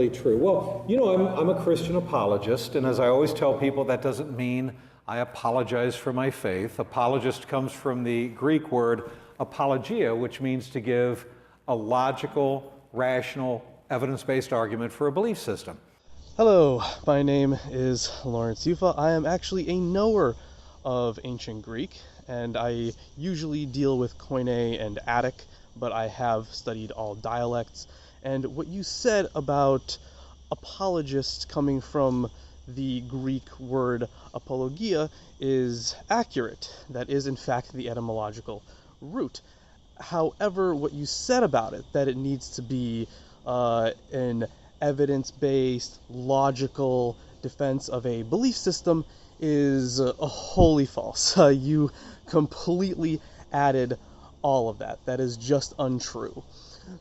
really true? Well, I'm a Christian apologist, and as I always tell people, that doesn't mean I apologize for my faith. Apologist comes from the Greek word apologia, which means to give a logical, rational, evidence-based argument for a belief system. Hello, my name is Lawrence Yufa. I am actually a knower of ancient Greek, and I usually deal with Koine and Attic, but I have studied all dialects. And what you said about apologists coming from the Greek word apologia is accurate. That is, in fact, the etymological root. However, what you said about it, that it needs to be an evidence-based, logical defense of a belief system, is wholly false. You completely added all of that. That is just untrue.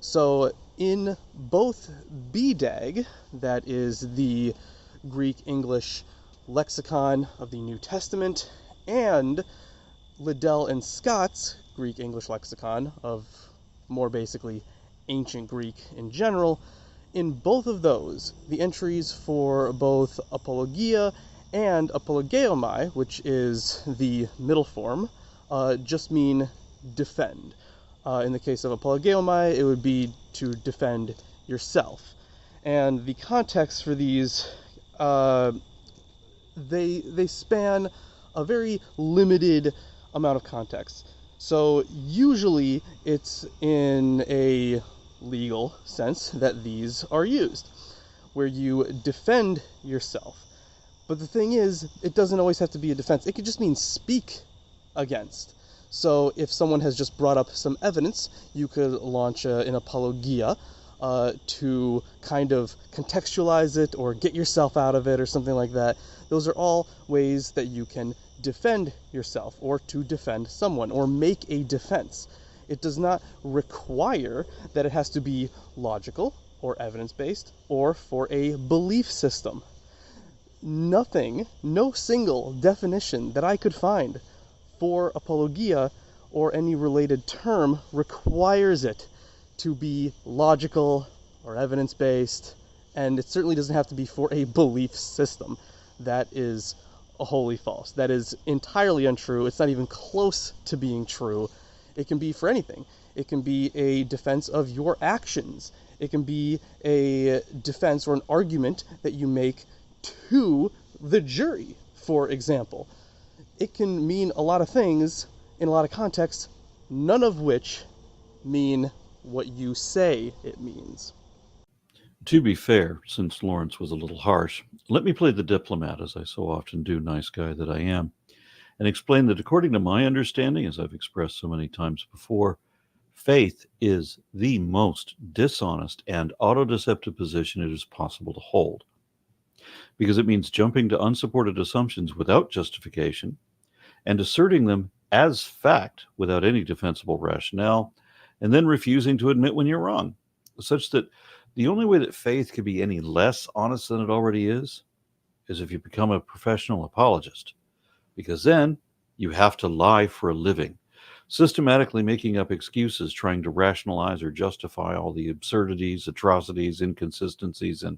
So in both BDAG, that is the Greek-English lexicon of the New Testament, and Liddell and Scott's Greek-English lexicon of more basically ancient Greek in general, in both of those, the entries for both apologia and apologeomai, which is the middle form, just mean defend. In the case of apologeomai, it would be to defend yourself. And the context for these, they span a very limited amount of context. So usually it's in a legal sense that these are used, where you defend yourself. But the thing is, it doesn't always have to be a defense. It could just mean speak against. So if someone has just brought up some evidence, you could launch an apologia to kind of contextualize it or get yourself out of it or something like that. Those are all ways that you can defend yourself or to defend someone or make a defense. It does not require that it has to be logical or evidence-based or for a belief system. Nothing, no single definition that I could find for apologia or any related term requires it to be logical or evidence-based, and it certainly doesn't have to be for a belief system. That is wholly false. That is entirely untrue. It's not even close to being true. It can be for anything. It can be a defense of your actions. It can be a defense or an argument that you make to the jury, for example. It can mean a lot of things in a lot of contexts, none of which mean what you say it means. To be fair, since Lawrence was a little harsh, let me play the diplomat, as I so often do, nice guy that I am, and explain that according to my understanding, as I've expressed so many times before, faith is the most dishonest and autodeceptive position it is possible to hold, because it means jumping to unsupported assumptions without justification and asserting them as fact without any defensible rationale, and then refusing to admit when you're wrong, such that the only way that faith could be any less honest than it already is if you become a professional apologist, because then you have to lie for a living, systematically making up excuses, trying to rationalize or justify all the absurdities, atrocities, inconsistencies, and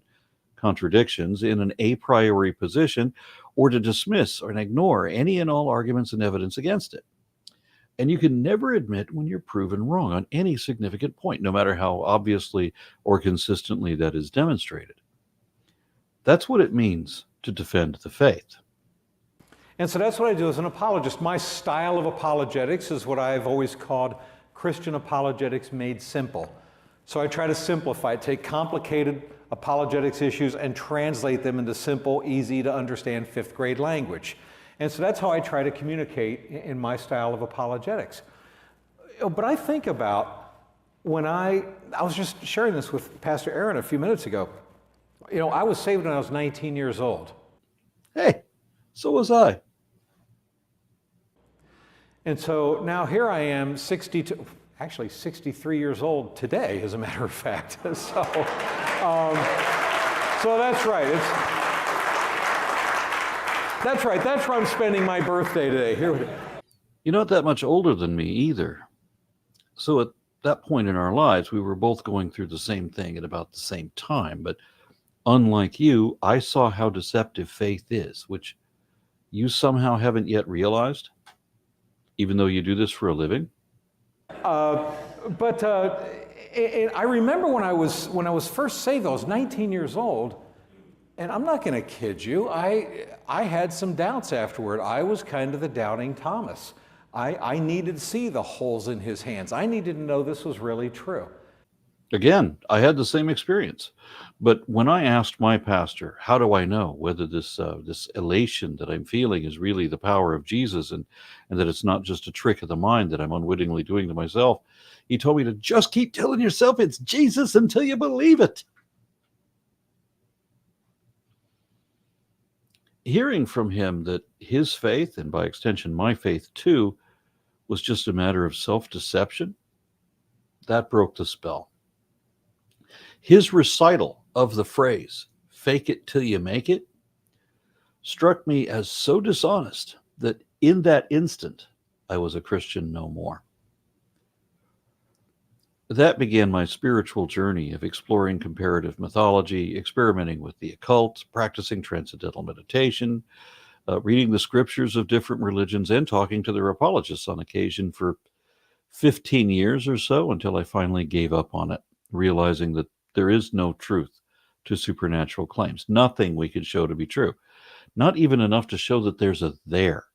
contradictions in an a priori position, or to dismiss or ignore any and all arguments and evidence against it. And you can never admit when you're proven wrong on any significant point, no matter how obviously or consistently that is demonstrated. That's what it means to defend the faith. And so that's what I do as an apologist. My style of apologetics is what I've always called Christian apologetics made simple. So I try to simplify, take complicated apologetics issues and translate them into simple, easy to understand fifth grade language. And so that's how I try to communicate in my style of apologetics. But I think about when I was just sharing this with Pastor Aaron a few minutes ago. I was saved when I was 19 years old. Hey, so was I. And so now here I am, 63 years old today, as a matter of fact. So that's right. That's right. That's where I'm spending my birthday today. Here. You're not that much older than me either. So at that point in our lives, we were both going through the same thing at about the same time. But Unlike you, I saw how deceptive faith is, which you somehow haven't yet realized, even though you do this for a living. But I remember when I was first saved, I was 19 years old, and I'm not going to kid you. I had some doubts afterward. I was kind of the doubting Thomas. I needed to see the holes in his hands. I needed to know this was really true. Again, I had the same experience. But when I asked my pastor, how do I know whether this elation that I'm feeling is really the power of Jesus, and that it's not just a trick of the mind that I'm unwittingly doing to myself, he told me to just keep telling yourself it's Jesus until you believe it. Hearing from him that his faith, and by extension my faith too, was just a matter of self-deception, that broke the spell. His recital of the phrase, "fake it till you make it," struck me as so dishonest that in that instant, I was a Christian no more. That began my spiritual journey of exploring comparative mythology, experimenting with the occult, practicing transcendental meditation, reading the scriptures of different religions, and talking to their apologists on occasion for 15 years or so, until I finally gave up on it, realizing that there is no truth to supernatural claims. Nothing we could show to be true. Not even enough to show that there's a there.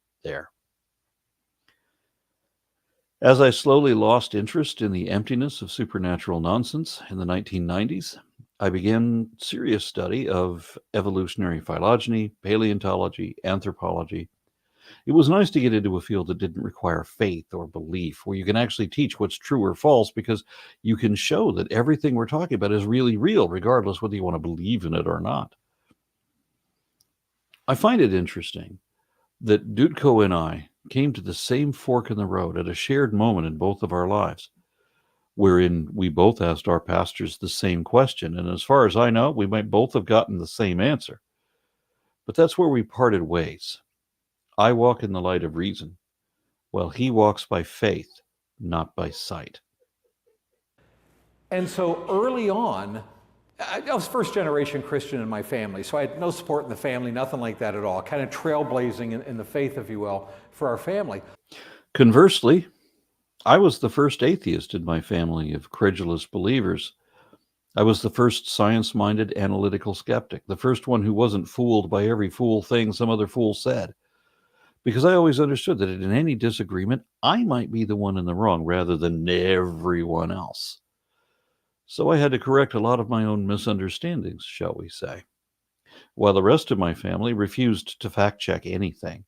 As I slowly lost interest in the emptiness of supernatural nonsense in the 1990s, I began serious study of evolutionary phylogeny, paleontology, anthropology. It was nice to get into a field that didn't require faith or belief, where you can actually teach what's true or false, because you can show that everything we're talking about is really real, regardless whether you want to believe in it or not. I find it interesting that Dutko and I came to the same fork in the road at a shared moment in both of our lives, wherein we both asked our pastors the same question, and as far as I know, we might both have gotten the same answer. But that's where we parted ways. I walk in the light of reason, while he walks by faith, not by sight. And so early on, I was first generation Christian in my family, so I had no support in the family, nothing like that at all. Kind of trailblazing in the faith, if you will, for our family. Conversely, I was the first atheist in my family of credulous believers. I was the first science-minded analytical skeptic, the first one who wasn't fooled by every fool thing some other fool said. Because I always understood that in any disagreement, I might be the one in the wrong rather than everyone else. So I had to correct a lot of my own misunderstandings, shall we say, while the rest of my family refused to fact-check anything,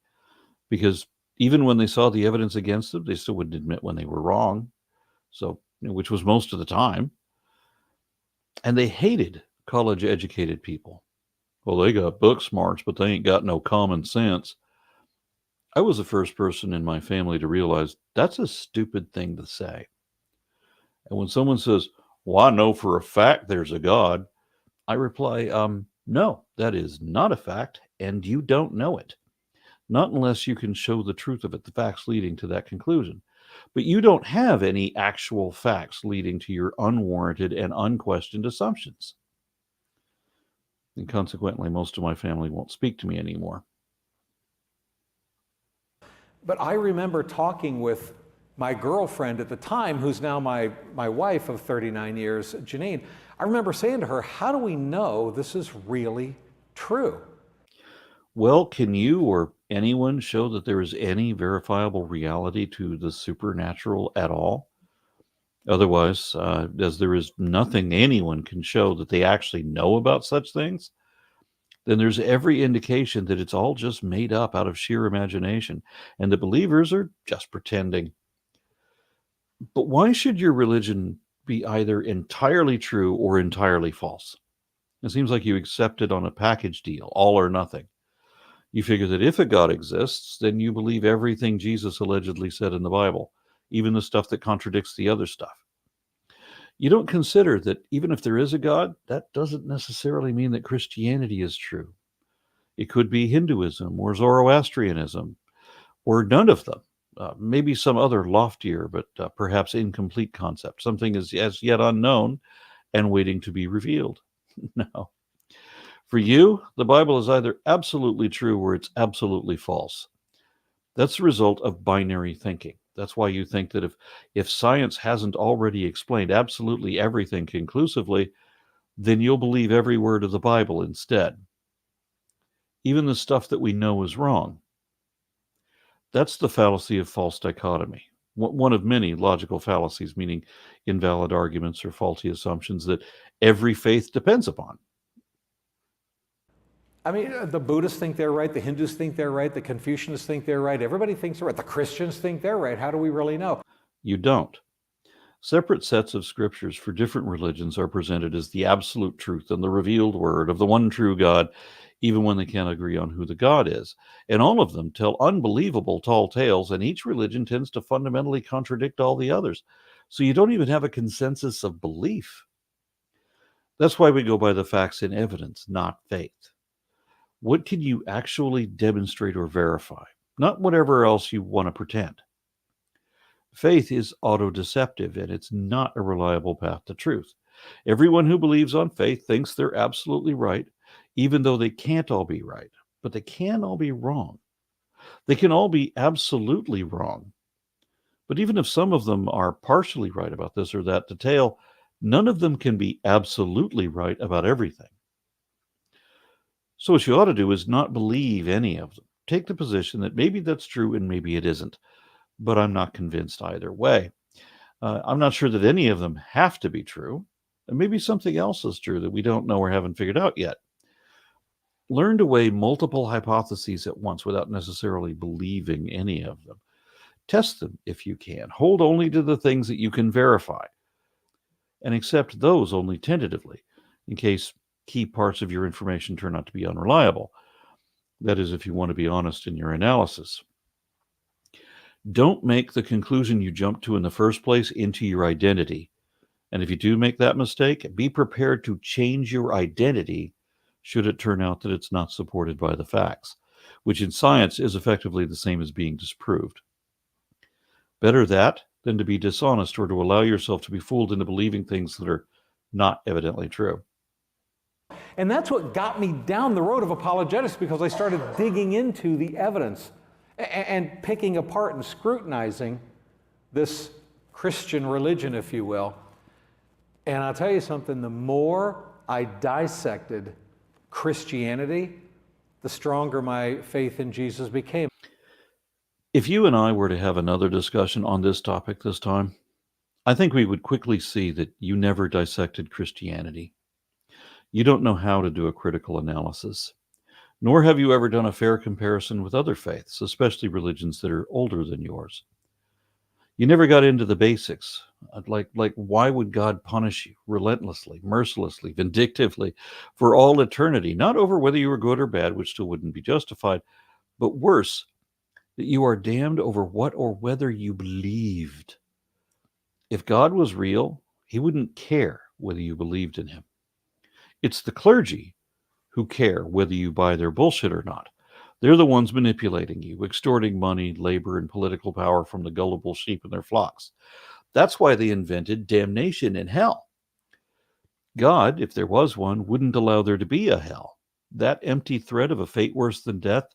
because even when they saw the evidence against them, they still wouldn't admit when they were wrong, so which was most of the time. And they hated college-educated people. Well, they got book smarts, but they ain't got no common sense. I was the first person in my family to realize that's a stupid thing to say. And when someone says, "Well, I know for a fact there's a God," I reply, no, that is not a fact, and you don't know it. Not unless you can show the truth of it, the facts leading to that conclusion. But you don't have any actual facts leading to your unwarranted and unquestioned assumptions. And consequently, most of my family won't speak to me anymore. But I remember talking with my girlfriend at the time, who's now my wife of 39 years, Janine. I remember saying to her, how do we know this is really true? Well, can you or anyone show that there is any verifiable reality to the supernatural at all? Otherwise, as there is nothing anyone can show that they actually know about such things, then there's every indication that it's all just made up out of sheer imagination, and the believers are just pretending. But why should your religion be either entirely true or entirely false? It seems like you accept it on a package deal, all or nothing. You figure that if a God exists, then you believe everything Jesus allegedly said in the Bible, even the stuff that contradicts the other stuff. You don't consider that even if there is a God, that doesn't necessarily mean that Christianity is true. It could be Hinduism or Zoroastrianism, or none of them. Maybe some other loftier but perhaps incomplete concept, something as yet unknown and waiting to be revealed. No. For you, the Bible is either absolutely true or it's absolutely false. That's the result of binary thinking. That's why you think that if science hasn't already explained absolutely everything conclusively, then you'll believe every word of the Bible instead, even the stuff that we know is wrong. That's the fallacy of false dichotomy, one of many logical fallacies, meaning invalid arguments or faulty assumptions that every faith depends upon. I mean, the Buddhists think they're right, the Hindus think they're right, the Confucianists think they're right, everybody thinks they're right, the Christians think they're right. How do we really know? You don't. Separate sets of scriptures for different religions are presented as the absolute truth and the revealed word of the one true God, even when they can't agree on who the God is. And all of them tell unbelievable tall tales, and each religion tends to fundamentally contradict all the others. So you don't even have a consensus of belief. That's why we go by the facts and evidence, not faith. What can you actually demonstrate or verify? Not whatever else you want to pretend. Faith is auto-deceptive, and it's not a reliable path to truth. Everyone who believes on faith thinks they're absolutely right, even though they can't all be right. But they can all be wrong. They can all be absolutely wrong. But even if some of them are partially right about this or that detail, none of them can be absolutely right about everything. So what you ought to do is not believe any of them. Take the position that maybe that's true and maybe it isn't, but I'm not convinced either way. I'm not sure that any of them have to be true. And maybe something else is true that we don't know or haven't figured out yet. Learn to weigh multiple hypotheses at once without necessarily believing any of them. Test them if you can. Hold only to the things that you can verify, and accept those only tentatively, in case key parts of your information turn out to be unreliable. That is, if you want to be honest in your analysis. Don't make the conclusion you jumped to in the first place into your identity. And if you do make that mistake, be prepared to change your identity should it turn out that it's not supported by the facts, which in science is effectively the same as being disproved. Better that than to be dishonest or to allow yourself to be fooled into believing things that are not evidently true. And that's what got me down the road of apologetics, because I started digging into the evidence and picking apart and scrutinizing this Christian religion, if you will. And I'll tell you something, the more I dissected Christianity, the stronger my faith in Jesus became. If you and I were to have another discussion on this topic this time, I think we would quickly see that you never dissected Christianity. You don't know how to do a critical analysis, nor have you ever done a fair comparison with other faiths, especially religions that are older than yours. You never got into the basics, like why would God punish you relentlessly, mercilessly, vindictively for all eternity, not over whether you were good or bad, which still wouldn't be justified, but worse, that you are damned over what or whether you believed. If God was real, he wouldn't care whether you believed in him. It's the clergy who care whether you buy their bullshit or not. They're the ones manipulating you, extorting money, labor, and political power from the gullible sheep in their flocks. That's why they invented damnation and hell. God, if there was one, wouldn't allow there to be a hell. That empty threat of a fate worse than death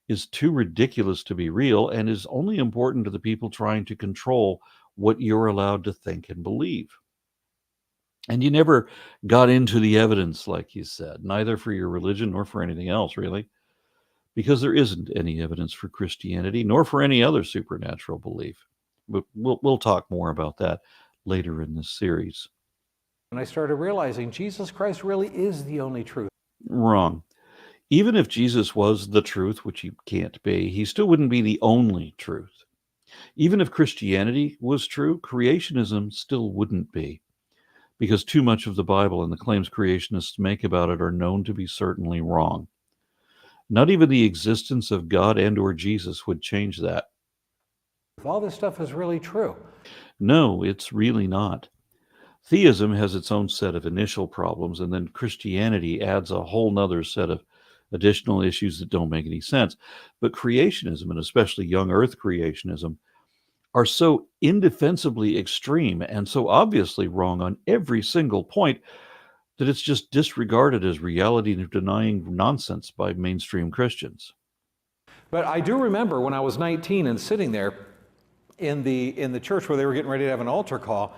is too ridiculous to be real and is only important to the people trying to control what you're allowed to think and believe. And you never got into the evidence, like you said, neither for your religion nor for anything else, really, because there isn't any evidence for Christianity nor for any other supernatural belief. But we'll talk more about that later in this series. And I started realizing Jesus Christ really is the only truth. Wrong. Even if Jesus was the truth, which he can't be, he still wouldn't be the only truth. Even if Christianity was true, creationism still wouldn't be, because too much of the Bible and the claims creationists make about it are known to be certainly wrong. Not even the existence of God and or Jesus would change that. All this stuff is really true. No, it's really not. Theism has its own set of initial problems, and then Christianity adds a whole nother set of additional issues that don't make any sense. But creationism, and especially young earth creationism, are so indefensibly extreme and so obviously wrong on every single point that it's just disregarded as reality-denying nonsense by mainstream Christians. But I do remember when I was 19 and sitting there in the church where they were getting ready to have an altar call,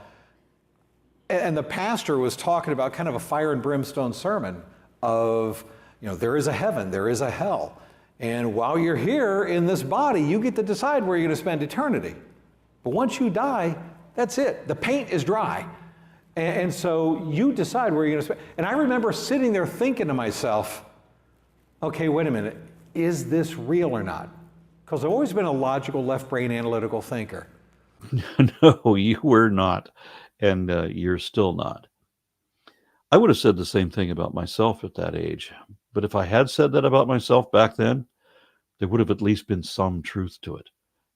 and the pastor was talking about kind of a fire and brimstone sermon of, there is a heaven, there is a hell. And while you're here in this body, you get to decide where you're going to spend eternity. But once you die, that's it. The paint is dry. And so you decide where you're going to spend. And I remember sitting there thinking to myself, okay, wait a minute, is this real or not? Because I've always been a logical, left-brain, analytical thinker. No, you were not, and you're still not. I would have said the same thing about myself at that age, but if I had said that about myself back then, there would have at least been some truth to it.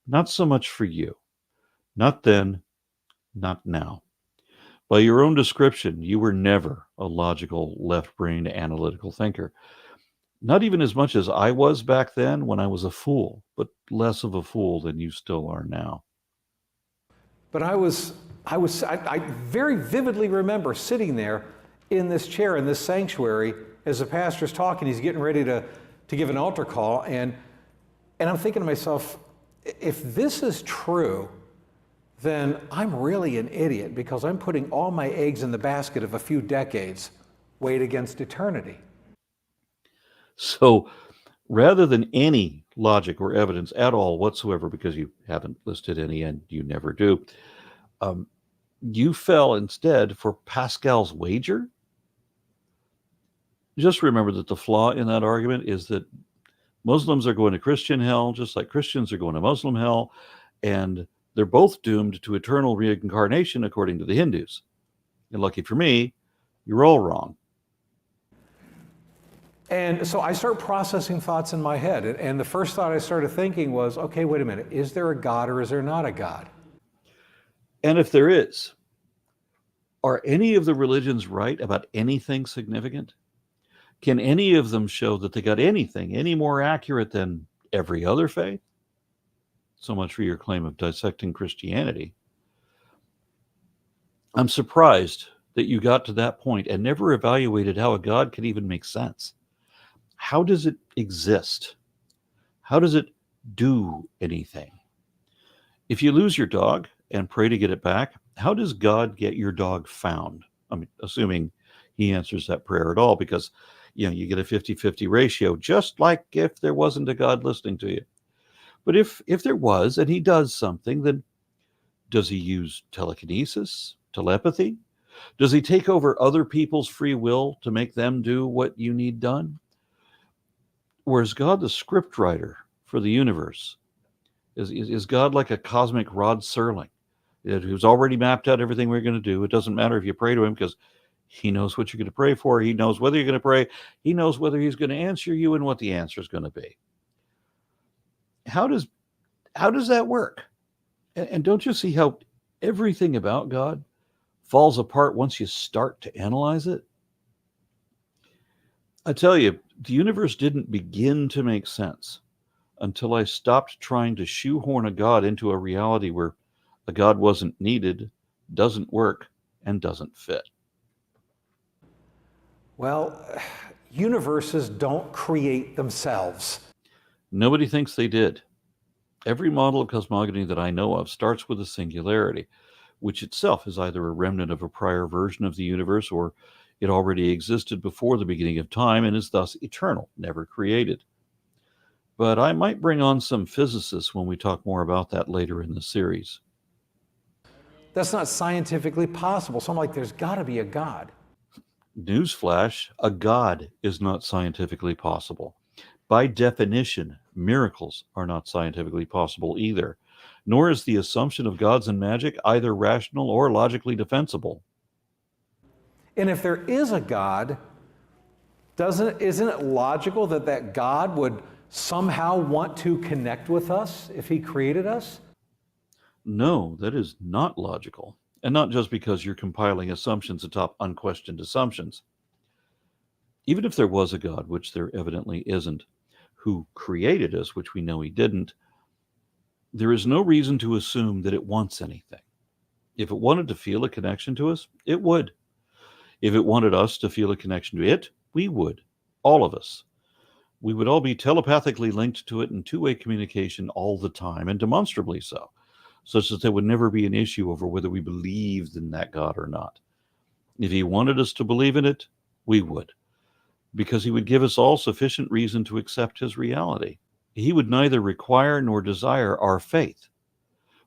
Not so much for you. Not then, not now. By your own description, you were never a logical, left-brained, analytical thinker. Not even as much as I was back then when I was a fool, but less of a fool than you still are now. But I very vividly remember sitting there in this chair in this sanctuary as the pastor's talking. He's getting ready to give an altar call, and I'm thinking to myself, if this is true, then I'm really an idiot because I'm putting all my eggs in the basket of a few decades weighed against eternity. So rather than any logic or evidence at all whatsoever, because you haven't listed any and you never do, you fell instead for Pascal's wager? Just remember that the flaw in that argument is that Muslims are going to Christian hell, just like Christians are going to Muslim hell, and they're both doomed to eternal reincarnation according to the Hindus. And lucky for me, you're all wrong. And so I start processing thoughts in my head. And the first thought I started thinking was, okay, wait a minute. Is there a God or is there not a God? And if there is, are any of the religions right about anything significant? Can any of them show that they got anything any more accurate than every other faith? So much for your claim of dissecting Christianity. I'm surprised that you got to that point and never evaluated how a God could even make sense. How does it exist? How does it do anything? If you lose your dog and pray to get it back, how does God get your dog found? I mean, assuming he answers that prayer at all, because you get a 50-50 ratio, just like if there wasn't a God listening to you. But if there was, and he does something, then does he use telekinesis, telepathy? Does he take over other people's free will to make them do what you need done? Or is God the script writer for the universe? Is God like a cosmic Rod Serling who's already mapped out everything we're going to do? It doesn't matter if you pray to him because he knows what you're going to pray for. He knows whether you're going to pray. He knows whether he's going to answer you and what the answer is going to be. How does that work? And don't you see how everything about God falls apart once you start to analyze it? I tell you, the universe didn't begin to make sense until I stopped trying to shoehorn a God into a reality where a God wasn't needed, doesn't work, and doesn't fit. Well, universes don't create themselves. Nobody thinks they did. Every model of cosmogony that I know of starts with a singularity, which itself is either a remnant of a prior version of the universe or it already existed before the beginning of time and is thus eternal, never created. But I might bring on some physicists when we talk more about that later in the series. That's not scientifically possible. So I'm like, there's got to be a God. Newsflash, a God is not scientifically possible. By definition, miracles are not scientifically possible either, nor is the assumption of gods and magic either rational or logically defensible. And if there is a God, isn't it logical that God would somehow want to connect with us if he created us? No, that is not logical. And not just because you're compiling assumptions atop unquestioned assumptions. Even if there was a God, which there evidently isn't, who created us, which we know he didn't, there is no reason to assume that it wants anything. If it wanted to feel a connection to us, it would. If it wanted us to feel a connection to it, we would. All of us. We would all be telepathically linked to it in two-way communication all the time, and demonstrably so, such that there would never be an issue over whether we believed in that God or not. If he wanted us to believe in it, we would, because he would give us all sufficient reason to accept his reality. He would neither require nor desire our faith.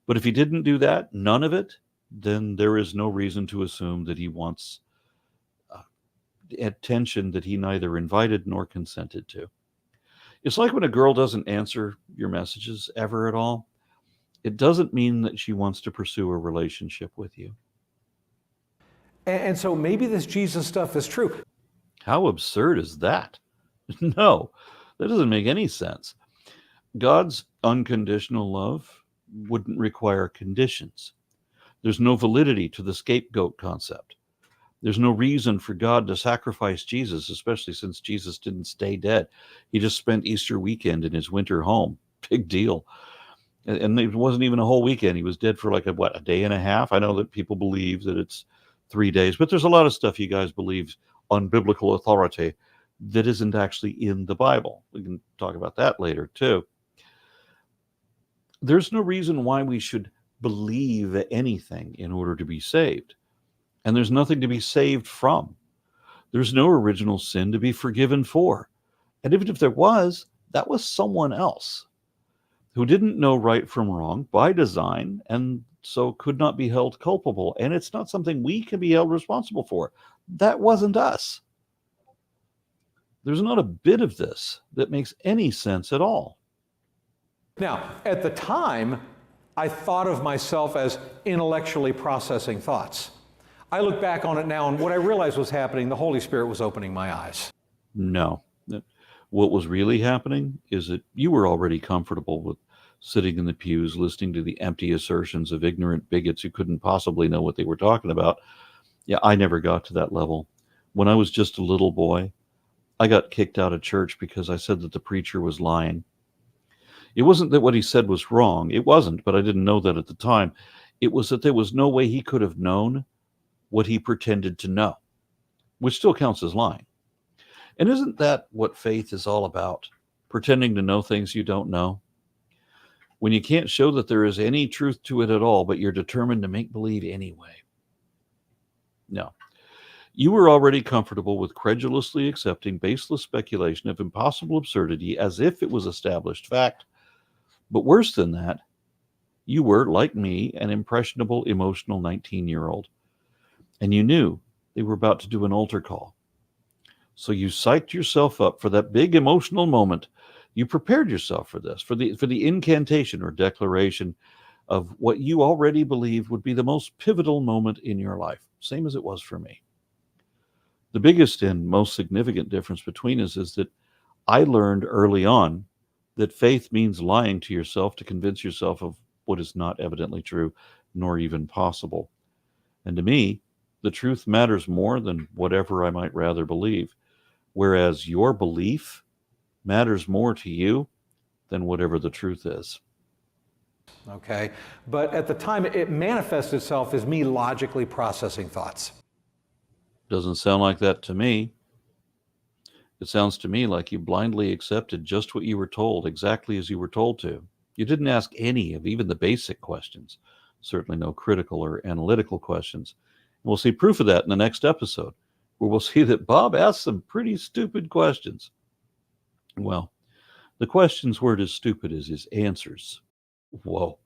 But if he didn't do that, none of it, then there is no reason to assume that he wants attention that he neither invited nor consented to. It's like when a girl doesn't answer your messages ever at all. It doesn't mean that she wants to pursue a relationship with you. And so maybe this Jesus stuff is true. How absurd is that? No, that doesn't make any sense. God's unconditional love wouldn't require conditions. There's no validity to the scapegoat concept. There's no reason for God to sacrifice Jesus, especially since Jesus didn't stay dead. He just spent Easter weekend in his winter home. Big deal. And it wasn't even a whole weekend. He was dead for like a day and a half. I know that people believe that it's 3 days, but there's a lot of stuff you guys believe on biblical authority that isn't actually in the Bible. We can talk about that later too. There's no reason why we should believe anything in order to be saved. And there's nothing to be saved from. There's no original sin to be forgiven for. And even if there was, that was someone else who didn't know right from wrong by design, and so could not be held culpable. And it's not something we can be held responsible for. That wasn't us. There's not a bit of this that makes any sense at all. Now, at the time, I thought of myself as intellectually processing thoughts. I look back on it now, and what I realized was happening, the Holy Spirit was opening my eyes. No. What was really happening is that you were already comfortable with sitting in the pews, listening to the empty assertions of ignorant bigots who couldn't possibly know what they were talking about. Yeah, I never got to that level. When I was just a little boy, I got kicked out of church because I said that the preacher was lying. It wasn't that what he said was wrong. It wasn't, but I didn't know that at the time. It was that there was no way he could have known what he pretended to know, which still counts as lying. And isn't that what faith is all about? Pretending to know things you don't know? When you can't show that there is any truth to it at all, but you're determined to make believe anyway. No. You were already comfortable with credulously accepting baseless speculation of impossible absurdity as if it was established fact. But worse than that, you were, like me, an impressionable, emotional 19-year-old. And you knew they were about to do an altar call. So you psyched yourself up for that big emotional moment. You prepared yourself for this, for the incantation or declaration of what you already believed would be the most pivotal moment in your life, same as it was for me. The biggest and most significant difference between us is that I learned early on that faith means lying to yourself to convince yourself of what is not evidently true, nor even possible. And to me, the truth matters more than whatever I might rather believe, whereas your belief matters more to you than whatever the truth is. Okay? But at the time, it manifested itself as me logically processing thoughts. Doesn't sound like that to me. It sounds to me like you blindly accepted just what you were told, exactly as you were told to. You didn't ask any of even the basic questions, certainly no critical or analytical questions. And we'll see proof of that in the next episode, where we'll see that Bob asked some pretty stupid questions. Well, the questions weren't as stupid as his answers. Whoa.